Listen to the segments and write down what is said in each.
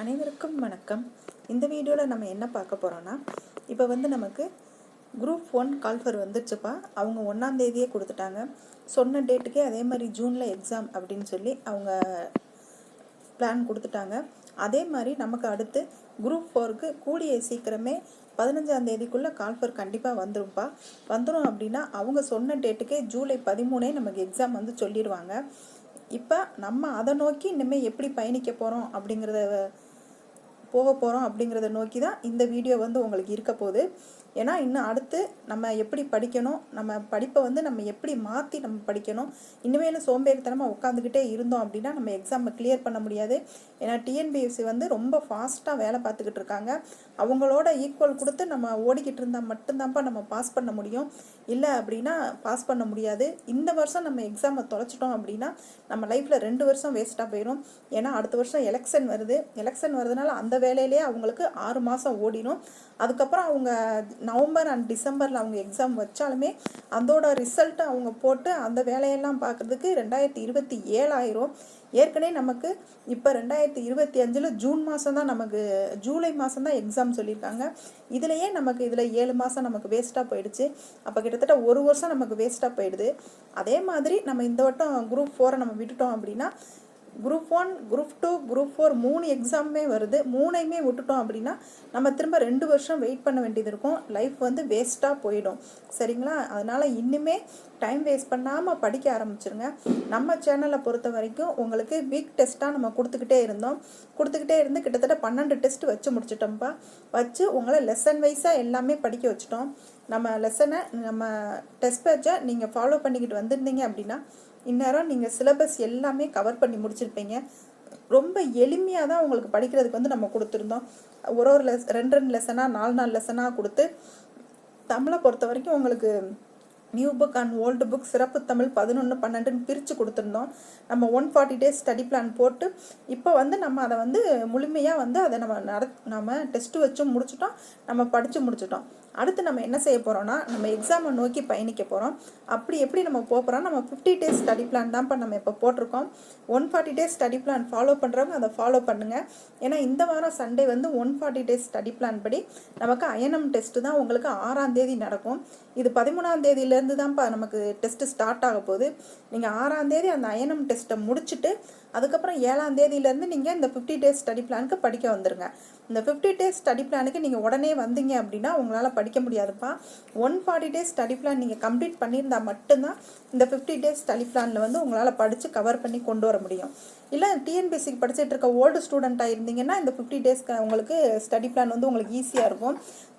அனைவருக்கும் வணக்கம். இந்த வீடியோவில் நம்ம என்ன பார்க்க போகிறோன்னா, இப்போ நமக்கு குரூப் 1 கால்ஃபர் வந்துடுச்சுப்பா. அவங்க 1ஆம் தேதியே கொடுத்துட்டாங்க. சொன்ன டேட்டுக்கே அதே மாதிரி ஜூனில் எக்ஸாம் அப்படின்னு சொல்லி அவங்க பிளான் கொடுத்துட்டாங்க. அதே மாதிரி நமக்கு அடுத்து குரூப் 4க்கு கூடிய சீக்கிரமே 15ஆம் தேதிக்குள்ளே கால்ஃபர் கண்டிப்பாக வந்துடும் அப்படின்னா அவங்க சொன்ன டேட்டுக்கே ஜூலை 13 நமக்கு எக்ஸாம் சொல்லிடுவாங்க. இப்போ நம்ம அதை நோக்கி இனிமேல் எப்படி பயணிக்க போகிறோம் அப்படிங்கிறத நோக்கி தான் இந்த வீடியோ உங்களுக்கு இருக்க போகுது. ஏன்னா இன்னும் அடுத்து நம்ம எப்படி படிக்கணும், நம்ம படிப்பை நம்ம எப்படி மாற்றி நம்ம படிக்கணும். இனிமேலும் சோம்பேறித்தனமாக உட்காந்துக்கிட்டே இருந்தோம் அப்படின்னா நம்ம எக்ஸாமை கிளியர் பண்ண முடியாது. ஏன்னா டிஎன்பிஎஸ்சி ரொம்ப ஃபாஸ்ட்டாக வேலை பார்த்துக்கிட்டு இருக்காங்க. அவங்களோட ஈக்குவல் கொடுத்து நம்ம ஓடிக்கிட்டு இருந்தால் மட்டும்தான்ப்பா நம்ம பாஸ் பண்ண முடியும். இல்லை அப்படின்னா பாஸ் பண்ண முடியாது. இந்த வருஷம் நம்ம எக்ஸாமை தொலைச்சிட்டோம் அப்படின்னா நம்ம லைஃப்பில் 2 வருஷம் வேஸ்ட்டாக போயிடும். ஏன்னா அடுத்த வருஷம் எலெக்ஷன் வருதுனால அந்த வேலையிலே அவங்களுக்கு 6 மாதம் ஓடிடும். அதுக்கப்புறம் அவங்க நவம்பர் அண்ட் டிசம்பரில் அவங்க எக்ஸாம் வச்சாலுமே அதோட ரிசல்ட்டை அவங்க போட்டு அந்த வேலையெல்லாம் பார்க்குறதுக்கு 2027 ஆயிரும். ஏற்கனவே நமக்கு இப்போ 2025 ஜூன் மாதம் தான் ஜூலை மாதம் தான் எக்ஸாம் சொல்லியிருக்காங்க. இதுலேயே இதில் 7 மாதம் நமக்கு வேஸ்ட்டாக போயிடுச்சு. அப்போ கிட்டத்தட்ட 1 வருஷம் நமக்கு வேஸ்ட்டாக போயிடுது. அதே மாதிரி நம்ம இந்த வட்டம் குரூப் 4 நம்ம விட்டுட்டோம் அப்படின்னா குரூப் 1, குரூப் 2, குரூப் 4 3 எக்ஸாமுமே வருது. 3ஐயுமே விட்டுட்டோம் அப்படின்னா நம்ம திரும்ப 2 வருஷம் வெயிட் பண்ண வேண்டியது இருக்கும். லைஃப் வேஸ்ட்டாக போயிடும். சரிங்களா? அதனால் இன்னுமே டைம் வேஸ்ட் பண்ணாமல் படிக்க ஆரம்பிச்சிருங்க. நம்ம சேனலை பொறுத்த வரைக்கும் உங்களுக்கு வீக் டெஸ்ட்டாக நம்ம கொடுத்துக்கிட்டே இருந்து கிட்டத்தட்ட 12 டெஸ்ட் வச்சு முடிச்சிட்டோம்ப்பா. வச்சு உங்களை லெசன் வைஸாக எல்லாமே படிக்க வச்சுட்டோம். நம்ம லெசனை நம்ம டெஸ்ட் பேட்சை நீங்கள் ஃபாலோ பண்ணிக்கிட்டு வந்திருந்தீங்க அப்படின்னா இந்நேரம் நீங்கள் சிலபஸ் எல்லாமே கவர் பண்ணி முடிச்சிருப்பீங்க. ரொம்ப எளிமையாக தான் உங்களுக்கு படிக்கிறதுக்கு நம்ம கொடுத்துருந்தோம். ஒரு 2 லெசனாக 4 லெசனாக கொடுத்து தமிழை பொறுத்த வரைக்கும் உங்களுக்கு new book and old book, சிறப்பு தமிழ் 11, 12 பிரித்து கொடுத்துருந்தோம். நம்ம 140 டேஸ் ஸ்டடி பிளான் போட்டு இப்போ நம்ம அதை முழுமையாக அதை நம்ம டெஸ்ட்டு வச்சு முடிச்சிட்டோம். நம்ம படித்து முடிச்சிட்டோம். அடுத்து நம்ம என்ன செய்ய போகிறோம்னா நம்ம எக்ஸாமை நோக்கி பயணிக்க போகிறோம். அப்படி எப்படி நம்ம போகிறோம், நம்ம 50 டேஸ் ஸ்டடி பிளான் தான்ப்பா நம்ம இப்போ போட்டிருக்கோம். 140 டேஸ் ஸ்டடி பிளான் ஃபாலோ பண்ணுறவங்க அதை ஃபாலோ பண்ணுங்கள். ஏன்னா இந்த வாரம் சண்டே 140 டேஸ் ஸ்டடி பிளான் படி நமக்கு ஐஎன்எம் டெஸ்ட்டு தான் உங்களுக்கு 6ஆம் தேதி நடக்கும். இது 13ஆம் தேதியிலேருந்து தான்ப்பா நமக்கு டெஸ்ட்டு ஸ்டார்ட் ஆக போகுது. நீங்கள் 6ஆம் தேதி அந்த ஐஎன்எம் டெஸ்ட்டை முடிச்சுட்டு அதுக்கப்புறம் 7ஆம் தேதியிலேருந்து நீங்கள் இந்த 50 டேஸ் ஸ்டடி பிளானுக்கு படிக்க வந்துடுங்க. இந்த 50 டேஸ் ஸ்டடி பிளானுக்கு நீங்கள் உடனே வந்தீங்க அப்படின்னா உங்களால் படிக்க முடியாதுப்பா. 140 டேஸ் ஸ்டடி பிளான் நீங்கள் கம்ப்ளீட் பண்ணியிருந்தால் மட்டும்தான் இந்த 50 டேஸ் ஸ்டடி பிளானில் உங்களால் படித்து கவர் பண்ணி கொண்டு வர முடியும். இல்லை டிஎன்பிஎஸ்சிக்கு படிச்சுட்டு இருக்க ஓல்டு ஸ்டூடெண்ட்டாக இருந்தீங்கன்னா இந்த 50 டேஸ்க்கு உங்களுக்கு ஸ்டடி பிளான் உங்களுக்கு ஈஸியாக இருக்கும்.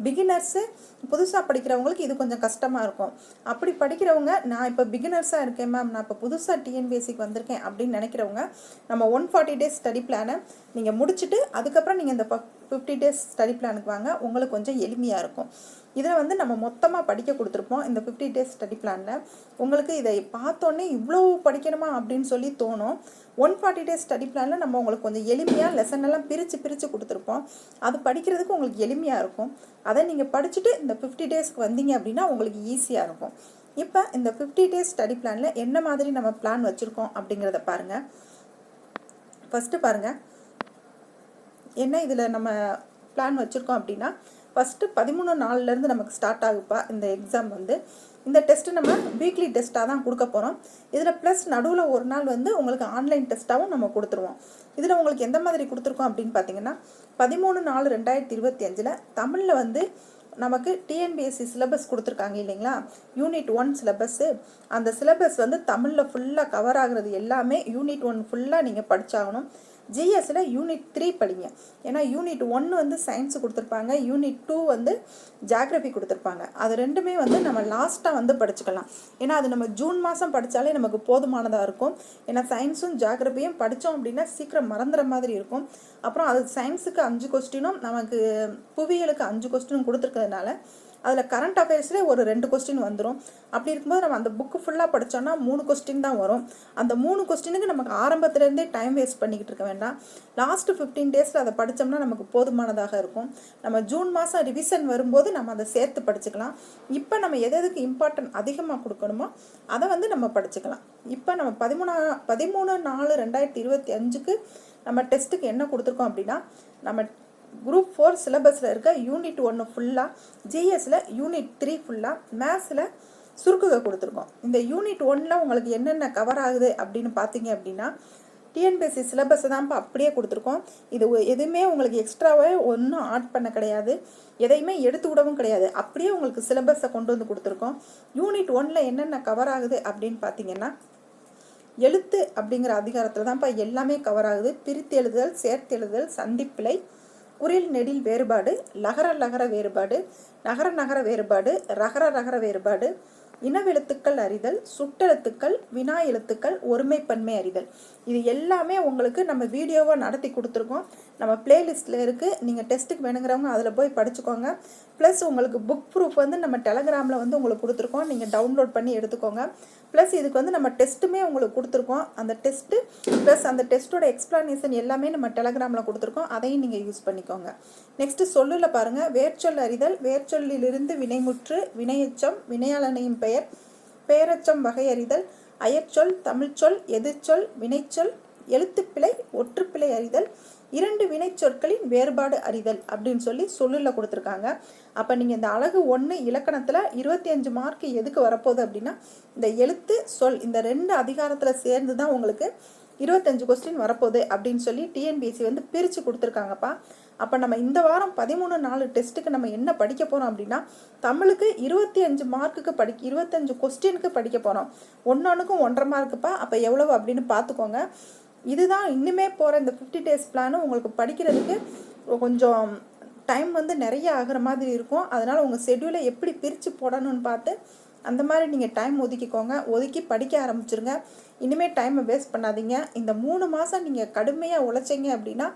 பிகினர்ஸு புதுசாக படிக்கிறவங்களுக்கு இது கொஞ்சம் கஷ்டமாக இருக்கும். அப்படி படிக்கிறவங்க நான் இப்போ பிகினர்ஸாக இருக்கேன் மேம், நான் இப்போ புதுசாக டிஎன்பிஎஸ்சிக்கு வந்திருக்கேன் அப்படின்னு நினைக்கிறவங்க நம்ம 140 டேஸ் ஸ்டடி பிளானை நீங்கள் முடிச்சுட்டு அதுக்கப்புறம் நீங்கள் இந்த 50 டேஸ் ஸ்டடி பிளானுக்கு வாங்க. உங்களுக்கு கொஞ்சம் எளிமையாக இருக்கும். இதில் நம்ம மொத்தமாக படிக்க கொடுத்துருப்போம். இந்த 50 டேஸ் ஸ்டடி பிளானில் உங்களுக்கு இதை பார்த்தோன்னே இவ்வளோ படிக்கணுமா அப்படின்னு சொல்லி தோணும். 140 டேஸ் ஸ்டடி பிளானில் நம்ம உங்களுக்கு கொஞ்சம் எளிமையாக லெசன் எல்லாம் பிரித்து கொடுத்துருப்போம். அது படிக்கிறதுக்கு உங்களுக்கு எளிமையாக இருக்கும். அதை நீங்கள் படிச்சுட்டு இந்த 50 டேஸ்க்கு வந்தீங்க அப்படின்னா உங்களுக்கு ஈஸியாக இருக்கும். இப்போ இந்த 50 டேஸ் ஸ்டடி பிளானில் என்ன மாதிரி நம்ம பிளான் வச்சுருக்கோம் அப்படிங்கிறத பாருங்கள். ஃபஸ்ட்டு பாருங்கள் என்ன இதில் நம்ம பிளான் வச்சுருக்கோம் அப்படின்னா ஃபஸ்ட்டு 13 நாள்லேருந்து நமக்கு ஸ்டார்ட் ஆகுப்பா இந்த எக்ஸாம். இந்த டெஸ்ட்டு நம்ம வீக்லி டெஸ்ட்டாக தான் கொடுக்க போகிறோம். இதில் ப்ளஸ் நடுவில் ஒரு நாள் உங்களுக்கு ஆன்லைன் டெஸ்ட்டாகவும் நம்ம கொடுத்துருவோம். இதில் உங்களுக்கு எந்த மாதிரி கொடுத்துருக்கோம் அப்படின்னு பார்த்தீங்கன்னா 13/4/2025 தமிழில் நமக்கு டிஎன்பிஎஸ்சி சிலபஸ் கொடுத்துருக்காங்க இல்லைங்களா, யூனிட் 1 சிலபஸ்ஸு. அந்த சிலபஸ் தமிழில் ஃபுல்லாக கவர் ஆகுறது எல்லாமே யூனிட் 1 ஃபுல்லாக நீங்கள் படித்தாகணும். ஜிஎஸ்சில் யூனிட் 3 படிங்க. ஏன்னா யூனிட் 1 சயின்ஸு கொடுத்துருப்பாங்க, யூனிட் 2 ஜியாகிரபி கொடுத்துருப்பாங்க. அது ரெண்டுமே நம்ம லாஸ்ட்டாக படிச்சுக்கலாம். ஏன்னா அது நம்ம ஜூன் மாதம் படித்தாலே நமக்கு போதுமானதாக இருக்கும். ஏன்னா சயின்ஸும் ஜியாகிரபியும் படித்தோம் அப்படின்னா சீக்கிரம் மறந்துற மாதிரி இருக்கும். அப்புறம் அது சயின்ஸுக்கு 5 கொஸ்டினும் நமக்கு புவியியலுக்கு 5 கொஸ்டினும் கொடுத்துருக்கிறதுனால அதில் கரண்ட் அஃபேர்ஸ்லேயே ஒரு 2 கொஸ்டின் வந்துடும். அப்படி இருக்கும்போது நம்ம அந்த புக்கு ஃபுல்லாக படித்தோன்னா 3 கொஸ்டின் தான் வரும். அந்த 3 கொஸ்டினுக்கு நமக்கு ஆரம்பத்துலேருந்தே டைம் வேஸ்ட் பண்ணிக்கிட்டு இருக்க வேண்டாம். லாஸ்ட்டு 15 டேஸில் அதை படித்தோம்னா நமக்கு போதுமானதாக இருக்கும். நம்ம ஜூன் மாதம் ரிவிஷன் வரும்போது நம்ம அதை சேர்த்து படிச்சுக்கலாம். இப்போ நம்ம எதுக்கு இம்பார்ட்டன்ட் அதிகமாக கொடுக்கணுமோ அதை நம்ம படிச்சுக்கலாம். இப்போ நம்ம 13/4/2025 நம்ம டெஸ்ட்டுக்கு என்ன கொடுத்துருக்கோம் அப்படின்னா, நம்ம குரூப் 4 சிலபஸில் இருக்க யூனிட் 1 ஃபுல்லாக, ஜிஎஸில் யூனிட் 3 ஃபுல்லாக, மேத்ஸில் சுருக்குக கொடுத்துருக்கோம். இந்த யூனிட் 1ல் உங்களுக்கு என்னென்ன கவர் ஆகுது அப்படின்னு பார்த்தீங்க அப்படின்னா, டிஎன்பிஎஸ்சி சிலபஸை தான் அப்படியே கொடுத்துருக்கோம். இது எதுவுமே உங்களுக்கு எக்ஸ்ட்ராவே ஒன்றும் ஆட் பண்ண கிடையாது, எதையுமே எடுத்து விடவும் கிடையாது. அப்படியே உங்களுக்கு சிலபஸை கொண்டு வந்து கொடுத்துருக்கோம். யூனிட் 1ல் என்னென்ன கவர் ஆகுது அப்படின்னு பார்த்தீங்கன்னா, எழுத்து அப்படிங்கிற அதிகாரத்தில் தான்ப்பா எல்லாமே கவர் ஆகுது. பிரித்து எழுதுதல், சேர்த்து எழுதுதல், சந்திப்பிழை, குறில் நெடில் வேறுபாடு, லகர லகர வேறுபாடு, நகர நகர வேறுபாடு, ரகர ரகர வேறுபாடு, இனவெழுத்துக்கள் அறிதல், சுட்டெழுத்துக்கள், வினா எழுத்துக்கள், ஒருமைப்பன்மை அறிதல். இது எல்லாமே உங்களுக்கு நம்ம வீடியோவாக நடத்தி கொடுத்துருக்கோம். நம்ம பிளேலிஸ்ட்டில் இருக்குது. நீங்கள் டெஸ்ட்டுக்கு வேணுங்கிறவங்க அதில் போய் படிச்சுக்கோங்க. ப்ளஸ் உங்களுக்கு புக் ப்ரூஃப் வந்து நம்ம டெலகிராமில் வந்து உங்களுக்கு கொடுத்துருக்கோம். நீங்கள் டவுன்லோட் பண்ணி எடுத்துக்கோங்க. ப்ளஸ் இதுக்கு வந்து நம்ம டெஸ்ட்டுமே உங்களுக்கு கொடுத்துருக்கோம். அந்த டெஸ்ட்டு ப்ளஸ் அந்த டெஸ்ட்டோட எக்ஸ்ப்ளனேஷன் எல்லாமே நம்ம டெலகிராமில் கொடுத்துருக்கோம். அதையும் நீங்கள் யூஸ் பண்ணிக்கோங்க. நெக்ஸ்ட்டு சொல்லில் பாருங்கள். வேர்ச்சொல் அறிதல், வேர்ச்சொல்லிலிருந்து வினைமுற்று, வினையெச்சம், வினையாளனையும் பெயர், பெயரச்சம் வகை அறிதல், அயற்சொல், தமிழ்ச்சொல், எதிர்ச்சொல், வினைச்சொல், எழுத்துப்பிழை, ஒற்றுப்பிழை அறிதல், 2 வினைச்சொற்களின் வேறுபாடு அறிதல் அப்படின்னு சொல்லி சொல்லில் கொடுத்துருக்காங்க. அப்போ நீங்கள் இந்த அழகு 1 இலக்கணத்தில் 25 மார்க் எதுக்கு வரப்போகுது அப்படின்னா, இந்த எழுத்து சொல் இந்த 2 அதிகாரத்தில் சேர்ந்து தான் உங்களுக்கு 25 கொஸ்டின் வரப்போகுது அப்படின்னு சொல்லி டிஎன்பிஎஸ்சி வந்து பிரித்து கொடுத்துருக்காங்கப்பா. அப்போ நம்ம இந்த வாரம் 13 நாள் டெஸ்ட்டுக்கு நம்ம என்ன படிக்க போகிறோம் அப்படின்னா, தமிழுக்கு 25 மார்க்குக்கு 25 கொஸ்டினுக்கு படிக்க போகிறோம். ஒன்றொன்றுக்கும் 1.5 மார்க்குப்பா. அப்போ எவ்வளவு அப்படின்னு பார்த்துக்கோங்க. இதுதான் இன்னுமே போகிற இந்த 50 டேஸ் பிளானும் உங்களுக்கு படிக்கிறதுக்கு கொஞ்சம் டைம் வந்து நிறைய ஆகிற மாதிரி இருக்கும். அதனால் உங்கள் ஷெட்யூலை எப்படி பிரித்து போடணும்னு பார்த்து அந்த மாதிரி நீங்கள் டைம் ஒதுக்கிக்கோங்க. ஒதுக்கி படிக்க ஆரம்பிச்சிருங்க. இனிமேல் டைமை வேஸ்ட் பண்ணாதீங்க. இந்த 3 மாதம் நீங்கள் கடுமையாக உழைச்சிங்க அப்படின்னா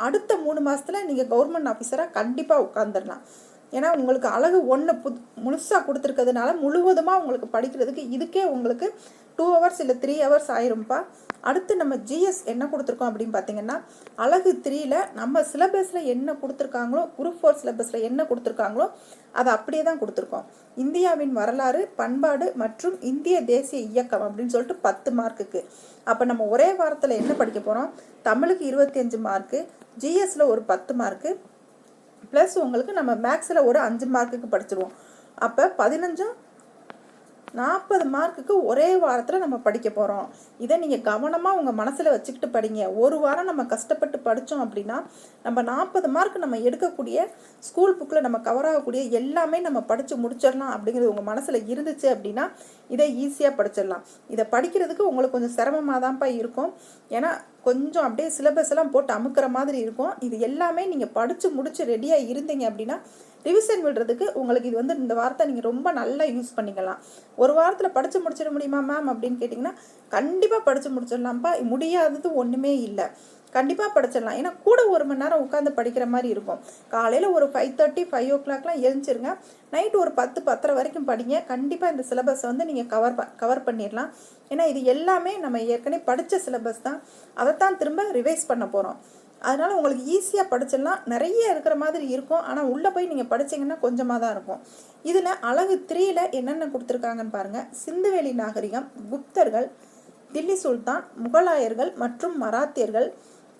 அடுத்த 3 மாதத்தில் நீங்கள் கவர்மெண்ட் ஆஃபீஸராக கண்டிப்பாக உட்காந்துடலாம். ஏன்னா உங்களுக்கு அழகு 1 முழுசாக கொடுத்துருக்கிறதுனால முழுவதுமாக உங்களுக்கு படிக்கிறதுக்கு இதுக்கே உங்களுக்கு 2 ஹவர்ஸ் இல்லை 3 ஹவர்ஸ் ஆயிரும்ப்பா. அடுத்து நம்ம ஜிஎஸ் என்ன கொடுத்துருக்கோம் அப்படின்னு பார்த்தீங்கன்னா, அழகு 3ல் நம்ம சிலபஸில் என்ன கொடுத்துருக்காங்களோ, குரூப் 4 சிலபஸில் என்ன கொடுத்துருக்காங்களோ அதை அப்படியே தான் கொடுத்துருக்கோம். இந்தியாவின் வரலாறு, பண்பாடு மற்றும் இந்திய தேசிய இயக்கம் அப்படின்னு சொல்லிட்டு 10 மார்க்குக்கு. அப்போ நம்ம ஒரே வாரத்தில் என்ன படிக்க போகிறோம்? தமிழுக்கு 25 மார்க்கு, ஜிஎஸில் ஒரு 10 மார்க்கு, ப்ளஸ் உங்களுக்கு நம்ம மேக்ஸில் ஒரு 5 மார்க்குக்கு படிச்சிருவோம். அப்போ 15 40 மார்க்குக்கு ஒரே வாரத்தில் நம்ம படிக்க போகிறோம். இதை நீங்கள் கவனமாக உங்கள் மனசில் வச்சுக்கிட்டு படிங்க. ஒரு வாரம் நம்ம கஷ்டப்பட்டு படித்தோம் அப்படின்னா நம்ம 40 மார்க் நம்ம எடுக்கக்கூடிய ஸ்கூல் புக்கில் நம்ம கவர் ஆகக்கூடிய எல்லாமே நம்ம படித்து முடிச்சிடலாம் அப்படிங்கிறது உங்கள் மனசில் இருந்துச்சு அப்படின்னா இதை ஈஸியாக படிச்சிடலாம். இதை படிக்கிறதுக்கு உங்களுக்கு கொஞ்சம் சிரமமாக தான்ப்பா இருக்கும். ஏன்னா கொஞ்சம் அப்படியே சிலபஸ் எல்லாம் போட்டு அமுக்கிற மாதிரி இருக்கும். இது எல்லாமே நீங்கள் படித்து முடிச்சு ரெடியாக இருந்தீங்க அப்படின்னா ரிவிஷன் விடுறதுக்கு உங்களுக்கு இது வந்து இந்த வாரத்தை நீங்கள் ரொம்ப நல்லா யூஸ் பண்ணிக்கலாம். ஒரு வாரத்தில் படித்து முடிச்சிட முடியுமா மேம் அப்படின்னு கேட்டிங்கன்னா கண்டிப்பாக படித்து முடிச்சிடலாம்ப்பா. முடியாதது ஒன்றுமே இல்லை, கண்டிப்பாக படிச்சிடலாம். ஏன்னா கூட 1 மணி நேரம் உட்காந்து படிக்கிற மாதிரி இருக்கும். காலையில் ஒரு 5:30 5 o'clockலாம் எழுந்திருங்க. நைட்டு ஒரு 10-10:30 வரைக்கும் படிங்க. கண்டிப்பாக இந்த சிலபஸை வந்து நீங்கள் கவர் பண்ணிடலாம். ஏன்னா இது எல்லாமே நம்ம ஏற்கனவே படித்த சிலபஸ் தான், அதைத்தான் திரும்ப ரிவைஸ் பண்ண போகிறோம். அதனால் உங்களுக்கு ஈஸியாக படிச்சிடலாம். நிறைய இருக்கிற மாதிரி இருக்கும், ஆனால் உள்ளே போய் நீங்கள் படிச்சிங்கன்னா கொஞ்சமாக தான் இருக்கும். இதில் அழகு 3ல் என்னென்ன கொடுத்துருக்காங்கன்னு பாருங்கள். சிந்துவெளி நாகரிகம், குப்தர்கள், தில்லி சுல்தான், முகலாயர்கள் மற்றும் மராத்தியர்கள்,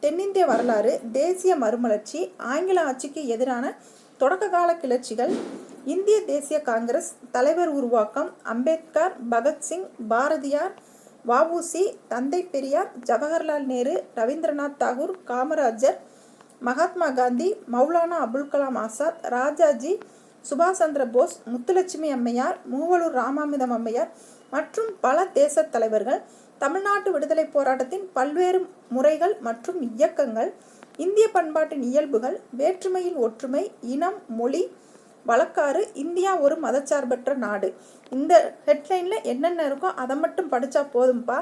தென்னிந்திய வரலாறு, தேசிய மறுமலர்ச்சி, ஆங்கில ஆட்சிக்கு எதிரான தொடக்க கால கிளர்ச்சிகள், இந்திய தேசிய காங்கிரஸ், தலைவர் உருவாக்கம், அம்பேத்கர், பகத்சிங், பாரதியார், வஉசி, தந்தை பெரியார், ஜவஹர்லால் நேரு, ரவீந்திரநாத் தாகூர், காமராஜர், மகாத்மா காந்தி, மௌலானா அபுல் கலாம் ஆசாத், ராஜாஜி, சுபாஷ் சந்திர போஸ், முத்துலட்சுமி அம்மையார், மூவலூர் ராமாமிர்தம் அம்மையார் மற்றும் பல தேச தலைவர்கள், தமிழ்நாட்டு விடுதலை போராட்டத்தின் பல்வேறு முறைகள் மற்றும் இயக்கங்கள், இந்திய பண்பாட்டின் இயல்புகள், வேற்றுமையில் ஒற்றுமை, இனம், மொழி, வழக்காறு, இந்தியா ஒரு மதச்சார்பற்ற நாடு. இந்த ஹெட்லைனில் என்னென்ன இருக்கோ அதை மட்டும் படித்தா போதும்ப்பா.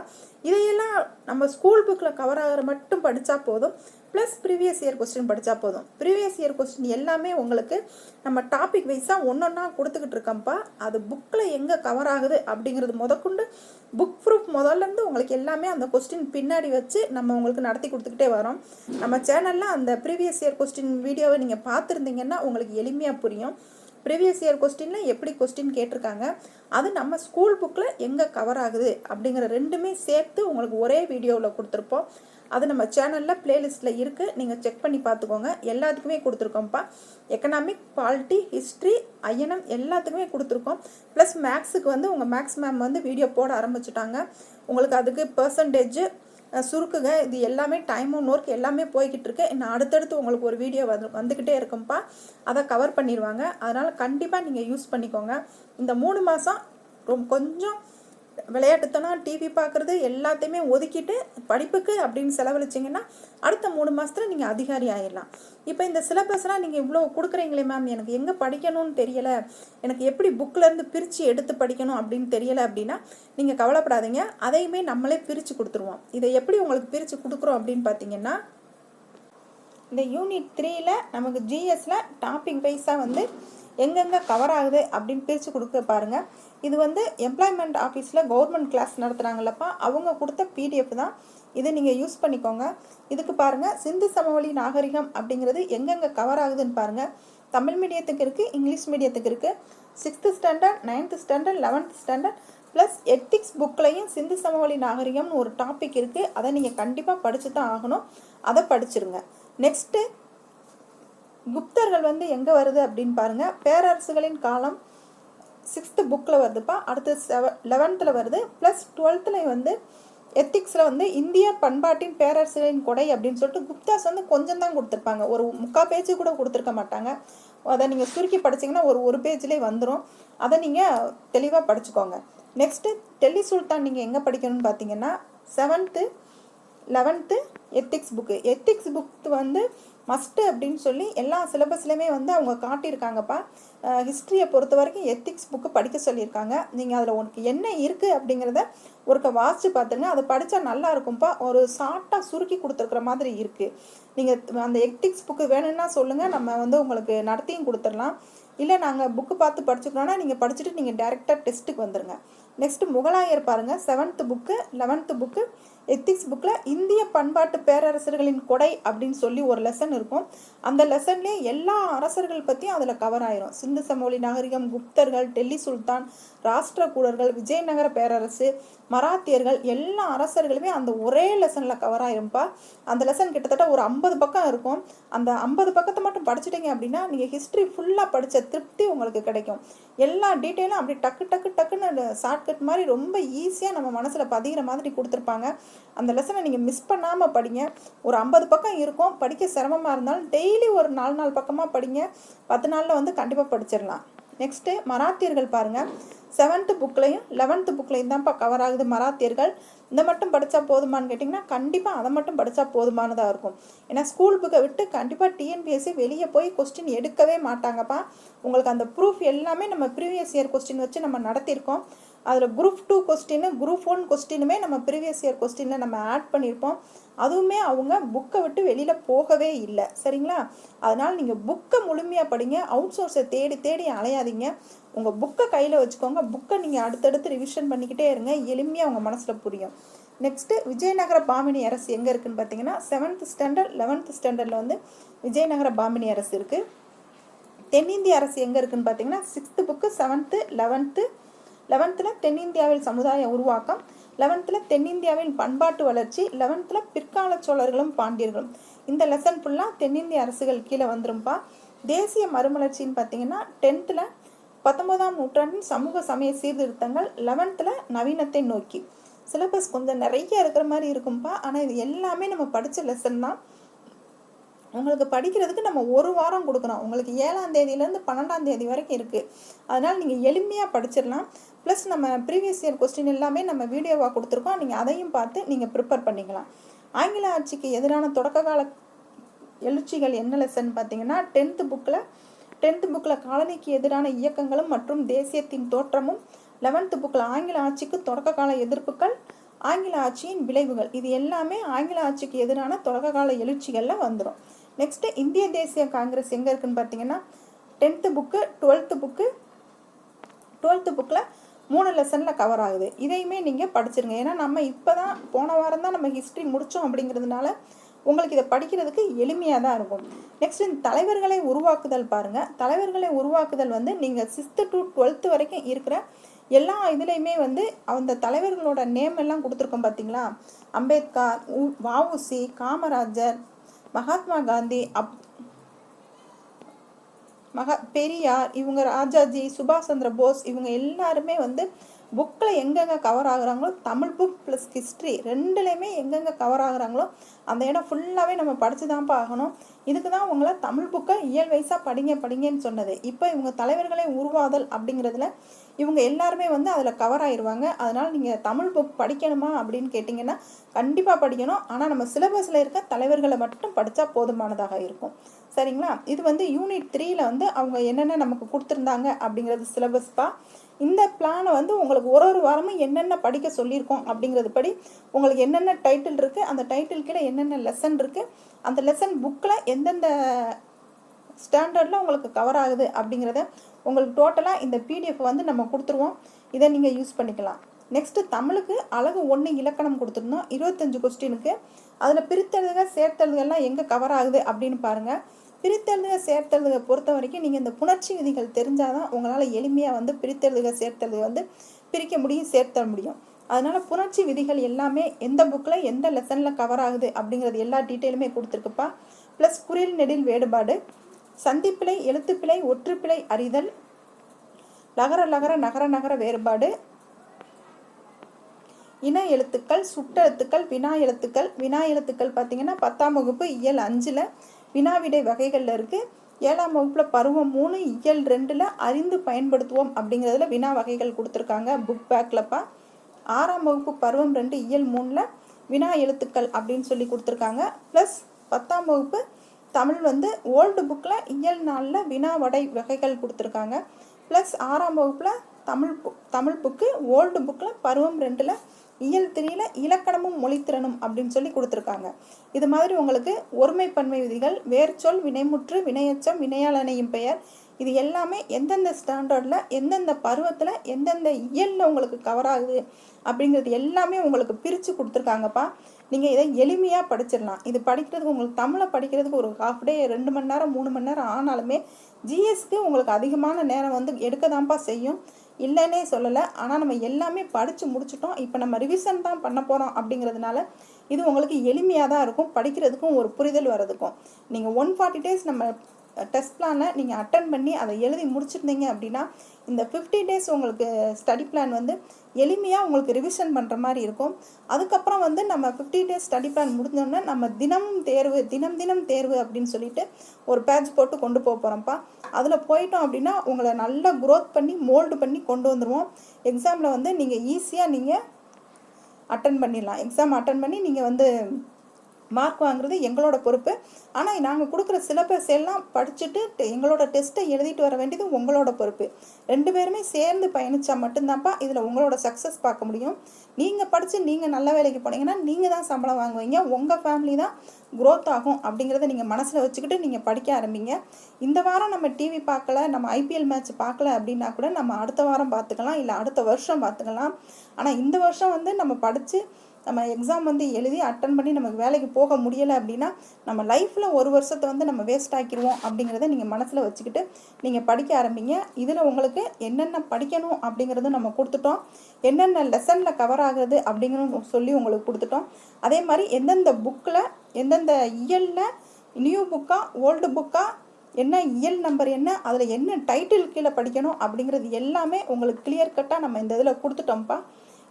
இதையெல்லாம் நம்ம ஸ்கூல் புக்கில் கவர் ஆகிற மட்டும் படித்தா போதும். ப்ளஸ் ப்ரீவியஸ் இயர் கொஸ்டின் படித்தா போதும். ப்ரீவியஸ் இயர் கொஸ்டின் எல்லாமே உங்களுக்கு நம்ம டாபிக் வைஸாக ஒன்றொன்னா கொடுத்துக்கிட்டு இருக்கோம்ப்பா. அது புக்கில் எங்கே கவர் ஆகுது அப்படிங்கிறது முதற்கொண்டு புக் ப்ரூஃப் முதல்லேருந்து உங்களுக்கு எல்லாமே அந்த கொஸ்டின் பின்னாடி வச்சு நம்ம உங்களுக்கு நடத்தி கொடுத்துக்கிட்டே வரோம். நம்ம சேனலில் அந்த ப்ரீவியஸ் இயர் கொஸ்டின் வீடியோவை நீங்கள் பார்த்துருந்தீங்கன்னா உங்களுக்கு எளிமையாக புரியும். ப்ரீவியஸ் இயர் கொஸ்டினில் எப்படி கொஸ்டின் கேட்டிருக்காங்க, அது நம்ம ஸ்கூல் புக்கில் எங்கே கவர் ஆகுது அப்படிங்கிற ரெண்டுமே சேர்த்து உங்களுக்கு ஒரே வீடியோவில் கொடுத்துருப்போம். அது நம்ம சேனலில் ப்ளேலிஸ்ட்டில் இருக்குது, நீங்கள் செக் பண்ணி பார்த்துக்கோங்க. எல்லாத்துக்குமே கொடுத்துருக்கோம்ப்பா. எக்கனாமிக், பாலிட்டி, ஹிஸ்ட்ரி, ஐஎன்எம் எல்லாத்துக்குமே கொடுத்துருக்கோம். ப்ளஸ் மேக்ஸுக்கு வந்து உங்கள் மேக்ஸ் மேம் வந்து வீடியோ போட ஆரம்பிச்சுட்டாங்க. உங்களுக்கு அதுக்கு பர்சன்டேஜ் சுருக்குங்க இது எல்லாமே டைம் ஆன் ஒர்க் எல்லாமே போய்கிட்டு இருக்கு. இன்னும் அடுத்தடுத்து உங்களுக்கு ஒரு வீடியோ வந்துக்கிட்டே இருக்கும்ப்பா. அதை கவர் பண்ணிடுவாங்க. அதனால் கண்டிப்பாக நீங்கள் யூஸ் பண்ணிக்கோங்க. இந்த 3 மாதம் கொஞ்சம் விளையாட்டுத்தனம், டிவி பார்க்குறது எல்லாத்தையுமே ஒதுக்கிட்டு படிப்புக்கு அப்படின்னு செலவழிச்சிங்கன்னா அடுத்த 3 மாதத்தில் நீங்கள் அதிகாரி ஆகிடலாம். இப்போ இந்த சிலபஸ்லாம் நீங்கள் இவ்வளோ கொடுக்குறீங்களே மேம், எனக்கு எங்கே படிக்கணும்னு தெரியலை, எனக்கு எப்படி புக்கிலேருந்து பிரித்து எடுத்து படிக்கணும் அப்படின்னு தெரியலை அப்படின்னா நீங்கள் கவலைப்படாதீங்க. அதையுமே நம்மளே பிரித்து கொடுத்துருவோம். இதை எப்படி உங்களுக்கு பிரித்து கொடுக்குறோம் அப்படின்னு பார்த்தீங்கன்னா, இந்த யூனிட் 3ல் நமக்கு ஜிஎஸ்ல டாபிக் வைஸாக வந்து எங்கெங்கே கவர் ஆகுது அப்படின்னு பிரித்து கொடுக்க பாருங்கள். இது வந்து எம்ப்ளாய்மெண்ட் ஆஃபீஸில் கவர்மெண்ட் கிளாஸ் நடத்துகிறாங்களப்பா, அவங்க கொடுத்த பிடிஎஃப் தான். இதை நீங்கள் யூஸ் பண்ணிக்கோங்க. இதுக்கு பாருங்கள், சிந்து சமவெளி நாகரிகம் அப்படிங்கிறது எங்கெங்கே கவர் ஆகுதுன்னு பாருங்கள். தமிழ் மீடியத்துக்கு இருக்குது, இங்கிலீஷ் மீடியத்துக்கு இருக்குது. 6th standard, 9th standard, 11th standard plus ethics புக்லையும் சிந்து சமவெளி நாகரிகம்னு ஒரு டாபிக் இருக்குது. அதை நீங்கள் கண்டிப்பாக படித்து தான் ஆகணும். அதை படிச்சிருங்க. நெக்ஸ்ட்டு குப்தர்கள் வந்து எங்கே வருது அப்படின்னு பாருங்கள். பேரரசுகளின் காலம் 6th புக்கில் வருதுப்பா. அடுத்து 11th வருது. ப்ளஸ் 12th வந்து எத்திக்ஸில் வந்து இந்திய பண்பாட்டின் பேரரசுகளின் கொடை அப்படின்னு சொல்லிட்டு குப்தாஸ் வந்து கொஞ்சம் தான் கொடுத்துருப்பாங்க. ஒரு 3/4 பேஜ் கூட கொடுத்துருக்க மாட்டாங்க. அதை நீங்கள் சுருக்கி படிச்சிங்கன்னா ஒரு பேஜ்லேயே வந்துடும். அதை நீங்கள் தெளிவாக படிச்சுக்கோங்க. நெக்ஸ்ட்டு டெல்லி சுல்தான் நீங்கள் எங்கே படிக்கணும்னு பார்த்தீங்கன்னா 7th 11th ethics book. Ethics book வந்து மஸ்ட்டு அப்படின்னு சொல்லி எல்லா சிலபஸ்லையுமே வந்து அவங்க காட்டியிருக்காங்கப்பா. ஹிஸ்ட்ரியை பொறுத்த வரைக்கும் எத்திக்ஸ் புக்கு படிக்க சொல்லியிருக்காங்க. நீங்கள் அதில் உனக்கு என்ன இருக்குது அப்படிங்கிறத ஒருக்க வாசித்து பார்த்துங்க. அதை படித்தா நல்லா இருக்கும்ப்பா. ஒரு ஷார்ட்டாக சுருக்கி கொடுத்துருக்குற மாதிரி இருக்குது. நீங்கள் அந்த எத்திக்ஸ் புக்கு வேணும்னா சொல்லுங்கள், நம்ம வந்து உங்களுக்கு நடத்தியும் கொடுத்துடலாம். இல்லை நாங்கள் புக்கு பார்த்து படிச்சுக்கணுன்னா நீங்கள் படிச்சுட்டு நீங்கள் டைரெக்டாக டெஸ்ட்டுக்கு வந்துடுங்க. நெக்ஸ்ட்டு முகலாயர் பாருங்கள். 7th book 11th book ethics புக்கில் இந்திய பண்பாட்டு பேரரசர்களின் கொடை அப்படின்னு சொல்லி ஒரு லெசன் இருக்கும். அந்த லெசன்லேயே எல்லா அரசர்கள் பற்றியும் அதில் கவர் ஆயிரும். சிந்து சமவெளி நாகரிகம், குப்தர்கள், டெல்லி சுல்தான், ராஷ்டிரகூடர்கள், விஜயநகர பேரரசு, மராத்தியர்கள் எல்லா அரசர்களுமே அந்த ஒரே லெசனில் கவர் ஆயிரும்ப்பா. அந்த லெசன் கிட்டத்தட்ட ஒரு 50 பக்கம் இருக்கும். அந்த 50 பக்கத்தை மட்டும் படிச்சுட்டீங்க அப்படின்னா நீங்கள் ஹிஸ்ட்ரி ஃபுல்லாக படித்த திருப்தி உங்களுக்கு கிடைக்கும். எல்லா டீட்டெயிலும் அப்படி டக்குன்னு ஷார்ட்கட் மாதிரி ரொம்ப ஈஸியாக நம்ம மனசில் பதிகிற மாதிரி கொடுத்துருப்பாங்க. அந்த லெசனை நீங்கள் மிஸ் பண்ணாமல் படிங்க. ஒரு 50 பக்கம் இருக்கும். படிக்க சிரமமாக இருந்தாலும் டெய்லி ஒரு 4 பக்கமாக படிங்க. 10 நாளில் வந்து கண்டிப்பாக படிச்சிடலாம். நெக்ஸ்ட்டு மராத்தியர்கள் பாருங்கள். 7th புக்லையும் 11th புக்லையும் தான்ப்பா கவர் ஆகுது மராத்தியர்கள். இந்த மட்டும் படித்தா போதுமானு கேட்டிங்கன்னா கண்டிப்பாக அதை மட்டும் படித்தா போதுமானதாக இருக்கும். ஏன்னா ஸ்கூல் புக்கை விட்டு கண்டிப்பாக டிஎன்பிஎஸ்சி வெளியே போய் கொஸ்டின் எடுக்கவே மாட்டாங்கப்பா. உங்களுக்கு அந்த ப்ரூஃப் எல்லாமே நம்ம ப்ரீவியஸ் இயர் கொஸ்டின் வச்சு நம்ம நடத்தியிருக்கோம். அதில் குரூப் 2 கொஸ்டின், குரூப் 1 கொஸ்டினுமே நம்ம ப்ரீவியஸ் இயர் கொஸ்டினில் நம்ம ஆட் பண்ணியிருப்போம். அதுவுமே அவங்க புக்கை விட்டு வெளியில் போகவே இல்லை. சரிங்களா? அதனால் நீங்கள் புக்கை முழுமையாக படிங்க. அவுட் சோர்ஸை தேடி அலையாதீங்க. உங்கள் புக்கை கையில் வச்சுக்கோங்க. புக்கை நீங்கள் அடுத்தடுத்து ரிவிஷன் பண்ணிக்கிட்டே இருங்க. எளிமையாக உங்கள் மனசில் புரியும். நெக்ஸ்ட்டு விஜயநகர பாமினி அரசு எங்கே இருக்குதுன்னு பார்த்தீங்கன்னா 7th ஸ்டாண்டர்ட் 11th ஸ்டாண்டர்டில் வந்து விஜயநகர பாமினி அரசு இருக்குது. தென்னிந்திய அரசு எங்கே இருக்குதுன்னு பார்த்தீங்கன்னா 6th புக்கு 7th 11th தென்னிந்தியாவில் சமுதாய உருவாக்கம், 11th தென்னிந்தியாவின் பண்பாட்டு வளர்ச்சி, 11th பிற்கால சோழர்களும் பாண்டியர்களும். இந்த லெசன் ஃபுல்லாக தென்னிந்திய அரசுகள் கீழே வந்துரும்பா. தேசிய மறுமலர்ச்சின்னு பார்த்தீங்கன்னா 10th 19ஆம் நூற்றாண்டின் சமூக சமய சீர்திருத்தங்கள், 11th நவீனத்தை நோக்கி. சிலபஸ் கொஞ்சம் நிறைய இருக்கிற மாதிரி இருக்கும்பா. ஆனால் இது எல்லாமே நம்ம படித்த லெசன் தான். உங்களுக்கு படிக்கிறதுக்கு நம்ம 1 வாரம் கொடுக்குறோம். உங்களுக்கு 7ஆம் தேதியிலேருந்து 12ஆம் தேதி வரைக்கும் இருக்குது. அதனால் நீங்கள் எளிமையாக படிச்சிடலாம். ப்ளஸ் நம்ம ப்ரீவியஸ் இயர் கொஸ்டின் எல்லாமே நம்ம வீடியோவாக கொடுத்துருக்கோம். நீங்கள் அதையும் பார்த்து நீங்கள் ப்ரிப்பேர் பண்ணிக்கலாம். ஆங்கில ஆட்சிக்கு எதிரான தொடக்க கால எழுச்சிகள் என்ன லெசன் பார்த்தீங்கன்னா 10th புக்கில் காலனிக்கு எதிரான இயக்கங்களும் மற்றும் தேசியத்தின் தோற்றமும், 11th புக்கில் ஆங்கில ஆட்சிக்கு தொடக்க கால எதிர்ப்புகள், ஆங்கில ஆட்சியின் விளைவுகள். இது எல்லாமே ஆங்கில ஆட்சிக்கு எதிரான தொடக்க கால எழுச்சிகளில் வந்துடும். நெக்ஸ்ட்டு இந்திய தேசிய காங்கிரஸ் எங்கே இருக்குதுன்னு பார்த்தீங்கன்னா 10th புக்கு 12th புக்கில் 3 லெசனில் கவர் ஆகுது. இதையுமே நீங்கள் படிச்சிருங்க. ஏன்னா நம்ம இப்போ தான் போன வாரம் தான் நம்ம ஹிஸ்ட்ரி முடித்தோம். அப்படிங்கிறதுனால உங்களுக்கு இதை படிக்கிறதுக்கு எளிமையாக தான் இருக்கும். நெக்ஸ்ட் இந்த தலைவர்களை உருவாக்குதல் பாருங்கள். தலைவர்களை உருவாக்குதல் வந்து நீங்கள் 6th to 12th வரைக்கும் இருக்கிற எல்லா இதுலேயுமே வந்து அந்த தலைவர்களோட நேம் எல்லாம் கொடுத்துருக்கோம் பார்த்தீங்களா. அம்பேத்கர், வஉசி, காமராஜர், மகாத்மா காந்தி, பெரியார், இவங்க ராஜாஜி, சுபாஷ் சந்திர போஸ், இவங்க எல்லாருமே வந்து புக்கில் எங்கெங்கே கவர் ஆகுறாங்களோ, தமிழ் புக் ப்ளஸ் ஹிஸ்ட்ரி ரெண்டுலேயுமே எங்கெங்கே கவர் ஆகுறாங்களோ அந்த இடம் ஃபுல்லாகவே நம்ம படித்து தான்ப்பா ஆகணும். இதுக்கு தான் உங்களை தமிழ் புக்கை இயல் வயசாக படிங்கன்னு சொன்னது. இப்போ இவங்க தலைவர்களை உருவாதல் அப்படிங்கிறதுல இவங்க எல்லாருமே வந்து அதில் கவர் ஆயிடுவாங்க. அதனால் நீங்கள் தமிழ் புக் படிக்கணுமா அப்படின்னு கேட்டிங்கன்னா கண்டிப்பாக படிக்கணும். ஆனால் நம்ம சிலபஸில் இருக்க தலைவர்களை மட்டும் படித்தா போதுமானதாக இருக்கும். சரிங்களா. இது வந்து யூனிட் 3ல் வந்து அவங்க என்னென்ன நமக்கு கொடுத்துருந்தாங்க அப்படிங்கிறது சிலபஸ்ப்பா. இந்த பிளானை வந்து உங்களுக்கு ஒரு வாரமும் என்னென்ன படிக்க சொல்லியிருக்கோம் அப்படிங்கிறது படி உங்களுக்கு என்னென்ன டைட்டில் இருக்குது, அந்த டைட்டில் கீழே என்னென்ன லெசன் இருக்குது, அந்த லெசன் புக்கில் எந்தெந்த ஸ்டாண்டர்டில் உங்களுக்கு கவர் ஆகுது அப்படிங்கிறத உங்களுக்கு டோட்டலாக இந்த பிடிஎஃப் வந்து நம்ம கொடுத்துருவோம். இதை நீங்கள் யூஸ் பண்ணிக்கலாம். நெக்ஸ்ட்டு தமிழுக்கு அழகு 1 இலக்கணம் கொடுத்துருந்தோம் 25 கொஸ்டினுக்கு. அதில் பிரித்தெழுதுக சேர்த்தெழுதுகள்லாம் எங்கே கவர் ஆகுது அப்படின்னு பாருங்கள். பிரித்தெழுதுக சேர்த்தெழுதுக பொறுத்த வரைக்கும் நீங்கள் இந்த புணர்ச்சி விதிகள் தெரிஞ்சால் தான் உங்களால் எளிமையாக வந்து பிரித்தெழுதுக சேர்த்தெழுதுக வந்து பிரிக்க முடியும், சேர்த்த முடியும். அதனால் புணர்ச்சி விதிகள் எல்லாமே எந்த புக்கில் எந்த லெசனில் கவர் ஆகுது அப்படிங்கிறது எல்லா டீட்டெயிலுமே கொடுத்துருக்குப்பா. ப்ளஸ் குறில் நெடில் வேறுபாடு, சந்திப்பிழை, எழுத்துப்பிழை, ஒற்றுப்பிழை அறிதல், லகர லகர நகர நகர வேறுபாடு, இன எழுத்துக்கள், சுட்டெழுத்துக்கள், வினா எழுத்துக்கள். வினா எழுத்துக்கள் பார்த்தீங்கன்னா 10ஆம் வகுப்பு இயல் 5ல் வினாவிடை வகைகளில் இருக்குது. 7ஆம் வகுப்பில் பருவம் 3 இயல் 2ல் அறிந்து பயன்படுத்துவோம் அப்படிங்கிறதுல வினா வகைகள் கொடுத்துருக்காங்க புக் பேக்லப்பா. 6ஆம் வகுப்பு பருவம் 2 இயல் 3ல் வினா எழுத்துக்கள் அப்படின்னு சொல்லி கொடுத்துருக்காங்க. ப்ளஸ் 10ஆம் வகுப்பு தமிழ் வந்து ஓல்டு புக்கில் இயல் 4ல் வினா வடை வகைகள் கொடுத்துருக்காங்க. ப்ளஸ் 6ஆம் வகுப்பில் தமிழ் புக்கு ஓல்டு புக்கில் பருவம் 2ல் இயல் 3ல் இலக்கணமும் மொழித்திறனும் அப்படின்னு சொல்லி கொடுத்துருக்காங்க. இது மாதிரி உங்களுக்கு ஒருமைப்பன்மை விதிகள், வேர்ச்சொல், வினைமுற்று, வினையச்சம், வினையாளனையும் பெயர், இது எல்லாமே எந்தெந்த ஸ்டாண்டர்டில் எந்தெந்த பருவத்தில் எந்தெந்த இயலில் உங்களுக்கு கவர் ஆகுது அப்படிங்கிறது எல்லாமே உங்களுக்கு பிரித்து கொடுத்துருக்காங்கப்பா. நீங்கள் இதை எளிமையாக படிச்சிடலாம். இது படிக்கிறதுக்கு உங்களுக்கு தமிழை படிக்கிறதுக்கு ஒரு ஹாஃப் டே 2 மணி நேரம் 3 மணி நேரம் ஆனாலுமே ஜிஎஸ்க்கு உங்களுக்கு அதிகமான நேரம் வந்து எடுக்க தான்ப்பா செய்யும், இல்லைன்னே சொல்லலை. ஆனால் நம்ம எல்லாமே படித்து முடிச்சிட்டோம். இப்போ நம்ம ரிவிஷன் தான் பண்ண போகிறோம் அப்படிங்கிறதுனால இது உங்களுக்கு எளிமையாக தான் இருக்கும், படிக்கிறதுக்கும் ஒரு புரிதல் வர்றதுக்கும். நீங்கள் 140 டேஸ் நம்ம டெஸ்ட் பிளானை நீங்கள் அட்டன் பண்ணி அதை எழுதி முடிச்சிருந்தீங்க அப்படின்னா இந்த 50 டேஸ் உங்களுக்கு ஸ்டடி பிளான் வந்து எளிமையாக உங்களுக்கு ரிவிஷன் பண்ணுற மாதிரி இருக்கும். அதுக்கப்புறம் வந்து நம்ம 50 டேஸ் ஸ்டடி பிளான் முடிஞ்சோன்னா நம்ம தினம் தேர்வு அப்படின்னு சொல்லிட்டு ஒரு பேட்ச் போட்டு கொண்டு போகிறோம்ப்பா. அதில் போயிட்டோம் அப்படின்னா உங்களை நல்லா க்ரோத் பண்ணி மோல்டு பண்ணி கொண்டு வந்துடுவோம். எக்ஸாமில் வந்து நீங்கள் ஈஸியாக நீங்கள் அட்டன் பண்ணிடலாம். எக்ஸாம் அட்டன் பண்ணி நீங்கள் வந்து மார்க் வாங்குறது எங்களோட பொறுப்பு. ஆனால் நாங்கள் கொடுக்குற சிலபஸ் எல்லாம் படிச்சுட்டு எங்களோட டெஸ்ட்டை எழுதிட்டு வர வேண்டியது உங்களோட பொறுப்பு. 2 பேருமே சேர்ந்து பயணித்தா மட்டும்தான்ப்பா இதில் உங்களோட சக்ஸஸ் பார்க்க முடியும். நீங்கள் படித்து நீங்கள் நல்ல வேலைக்கு போனீங்கன்னா நீங்கள் தான் சம்பளம் வாங்குவீங்க, உங்கள் ஃபேமிலி தான் க்ரோத் ஆகும் அப்படிங்கிறத நீங்கள் மனசில் வச்சுக்கிட்டு நீங்கள் படிக்க ஆரம்பிங்க. இந்த வாரம் நம்ம டிவி பார்க்கல, நம்ம ஐபிஎல் மேட்ச் பார்க்கல அப்படின்னா கூட நம்ம அடுத்த வாரம் பார்த்துக்கலாம், இல்லை அடுத்த வருஷம் பார்த்துக்கலாம். ஆனால் இந்த வருஷம் வந்து நம்ம படித்து நம்ம எக்ஸாம் வந்து எழுதி அட்டன் பண்ணி நமக்கு வேலைக்கு போக முடியலை அப்படின்னா நம்ம லைஃப்பில் ஒரு வருஷத்தை வந்து நம்ம வேஸ்ட் ஆக்கிடுவோம் அப்படிங்கிறத நீங்கள் மனசில் வச்சுக்கிட்டு நீங்கள் படிக்க ஆரம்பிங்க. இதில் உங்களுக்கு என்னென்ன படிக்கணும் அப்படிங்கிறது நம்ம கொடுத்துட்டோம், என்னென்ன லெசனில் கவர் ஆகுது அப்படிங்கிறது சொல்லி உங்களுக்கு கொடுத்துட்டோம். அதே மாதிரி எந்தெந்த புக்கில் எந்தெந்த இயலில் நியூ புக்கா ஓல்டு புக்கா என்ன இயல் நம்பர் என்ன அதில் என்ன டைட்டில் கீழே படிக்கணும் அப்படிங்கிறது எல்லாமே உங்களுக்கு கிளியர் கட்டாக நம்ம இந்த இதில் கொடுத்துட்டோம்ப்பா.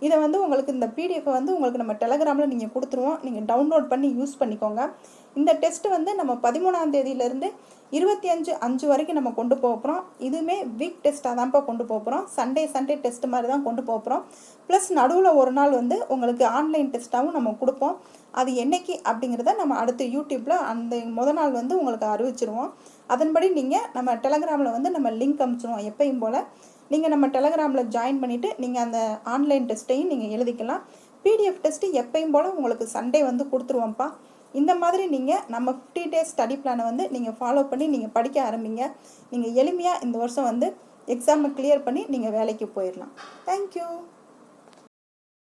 இதை வந்து உங்களுக்கு இந்த பிடிஎஃப் வந்து உங்களுக்கு நம்ம டெலகிராமில் நீங்கள் கொடுத்துருவோம், நீங்கள் டவுன்லோட் பண்ணி யூஸ் பண்ணிக்கோங்க. இந்த டெஸ்ட்டு வந்து நம்ம 13ஆம் தேதியிலேருந்து 25/5 வரைக்கும் நம்ம கொண்டு போகிறோம். இதுவுமே வீக் டெஸ்ட்டாக தான்ப்பா கொண்டு போகிறோம். சண்டே டெஸ்ட் மாதிரி தான் கொண்டு போகிறோம். ப்ளஸ் நடுவில் ஒரு நாள் வந்து உங்களுக்கு ஆன்லைன் டெஸ்ட்டாகவும் நம்ம கொடுப்போம். அது என்னைக்கு அப்படிங்கிறத நம்ம அடுத்து யூடியூப்பில் அந்த முதல் நாள் வந்து உங்களுக்கு அறிவிச்சிருவோம். அதன்படி நீங்கள் நம்ம டெலகிராமில் வந்து நம்ம லிங்க் அனுப்பிச்சிடுவோம். எப்பயும் போல் நீங்கள் நம்ம டெலகிராமில் ஜாயின் பண்ணிவிட்டு நீங்கள் அந்த ஆன்லைன் டெஸ்ட்டையும் நீங்கள் எழுதிக்கலாம். பிடிஎஃப் டெஸ்ட்டு எப்பயும் போல் உங்களுக்கு சண்டே வந்து கொடுத்துருவோம்ப்பா. இந்த மாதிரி நீங்கள் நம்ம 50 டேஸ் ஸ்டடி பிளானை வந்து நீங்கள் ஃபாலோ பண்ணி நீங்கள் படிக்க ஆரம்பிங்க. நீங்கள் எளிமையாக இந்த வருஷம் வந்து எக்ஸாமை கிளியர் பண்ணி நீங்கள் வேலைக்கு போயிடலாம். தேங்க்யூ.